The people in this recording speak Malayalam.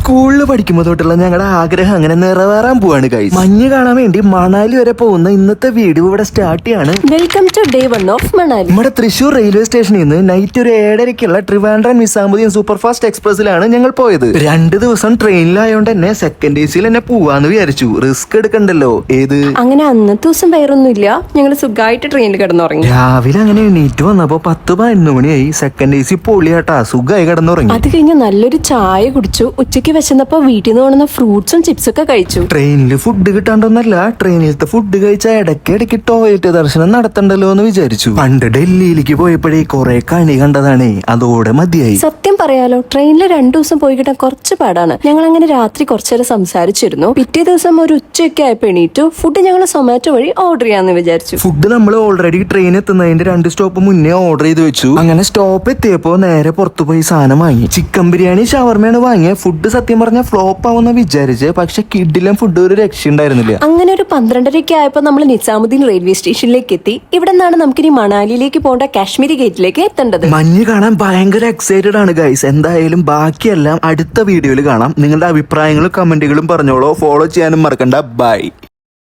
സ്കൂളിൽ പഠിക്കുമ്പോൾ തൊട്ടുള്ള ഞങ്ങളുടെ ആഗ്രഹം അങ്ങനെ നിറവേറാൻ പോവാണ് ഗൈസ്. മഞ്ഞ് കാണാൻ വേണ്ടി മണാലി വരെ പോകുന്ന ഇന്നത്തെ വീഡിയോ ഇവിടെ സ്റ്റാർട്ട് ചെയ്യാണ്. Welcome to day 1 of Manali. നമ്മുടെ തൃശൂർ റെയിൽവേ സ്റ്റേഷനിൽ നിന്ന് നൈറ്റ് ഒരു 7:30ക്കുള്ള ട്രിവാൻഡ്രം നിസാമുദ്ദീൻ സൂപ്പർ ഫാസ്റ്റ് എക്സ്പ്രസിലാണ് ഞങ്ങൾ പോയത്. 2 ദിവസം ട്രെയിനിലായോണ്ട് തന്നെ സെക്കൻഡ് AC തന്നെ പോവാന്ന് വിചാരിച്ചു. റിസ്ക് എടുക്കണ്ടല്ലോ. അങ്ങനെ അന്നത്തെ ദിവസം വേറൊന്നുമില്ല, ഞങ്ങൾ സുഖമായിട്ട് ട്രെയിനിൽ കിടന്നുറങ്ങി. രാവിലെ അങ്ങനെ എണീറ്റ് വന്നപ്പോ 10-11 മണിയായി. സെക്കൻഡ് AC പൊളിയാട്ടാ, സുഖമായി കിടന്നുറങ്ങി. അത് കഴിഞ്ഞ് നല്ലൊരു ചായ കുടിച്ചു. ഉച്ചയ്ക്ക് വിശന്നപ്പോ വീട്ടിൽ നിന്ന് കൊണ്ടുവന്ന ഫ്രൂട്ട്സും ചിപ്സും ഒക്കെ കഴിച്ചു. ട്രെയിനിൽ ഫുഡ് കിട്ടാണ്ടോന്നല്ല, ട്രെയിനിലത്തെ ഫുഡ് കഴിച്ചാൽ ഇടയ്ക്കിടയ്ക്ക് ടോയ്ലറ്റ് ദർശനം നടത്തണ്ടല്ലോ എന്ന് വിചാരിച്ചു. പണ്ട് ഡൽഹിയിലേക്ക് പോയപ്പോഴേ കുറെ കണി കണ്ടതാണേ, അതോടെ മതിയായി. സത്യം പറയാലോ, ട്രെയിനിൽ 2 ദിവസം പോയി കിട്ടാൻ കുറച്ച് പാടാണ്. ഞങ്ങൾ അങ്ങനെ രാത്രി കുറച്ചേരം സംസാരിച്ചിരുന്നു. പിറ്റേ ദിവസം ഒരു ഉച്ചയൊക്കെ ആയപ്പോ എണീറ്റു. ഫുഡ് ഞങ്ങൾ സൊമാറ്റോ വഴി ഓർഡർ ചെയ്യാന്ന് വിചാരിച്ചു. ഫുഡ് നമ്മൾ ഓൾറെഡി ട്രെയിൻ എത്തുന്നതിന്റെ 2 സ്റ്റോപ്പ് മുന്നേ ഓർഡർ ചെയ്ത് വെച്ചു. അങ്ങനെ സ്റ്റോപ്പ് എത്തിയപ്പോ നേരെ പുറത്തു പോയി സാധനം വാങ്ങി. ചിക്കൻ ബിരിയാണി ഷവർമയാണ് വാങ്ങിയ. ഫുഡ് സത്യം പറഞ്ഞ ഫ്ലോപ്പ് ആവുന്ന വിചാരിച്ച്, പക്ഷെ കിഡിലും ഫുഡ് ഒരു രക്ഷയുണ്ടായിരുന്നില്ല. അങ്ങനെ ഒരു 12:30 ആയപ്പോ നമ്മൾ നിസാമുദ്ദീൻ റെയിൽവേ സ്റ്റേഷനിലേക്ക് എത്തി. ഇവിടെ നിന്നാണ് നമുക്കിനി മണാലിയിലേക്ക് പോകേണ്ട കാശ്മീരി ഗേറ്റിലേക്ക് എത്തേണ്ടത്. മഞ്ഞ് കാണാൻ ഭയങ്കര എക്സൈറ്റഡ് ആണ് ഗൈസ്. എന്തായാലും ബാക്കിയെല്ലാം അടുത്ത വീഡിയോയിൽ കാണാം. നിങ്ങളുടെ അഭിപ്രായങ്ങളും കമന്റുകളും പറഞ്ഞോളൂ. ഫോളോ ചെയ്യാനും മറക്കണ്ട. ബൈ.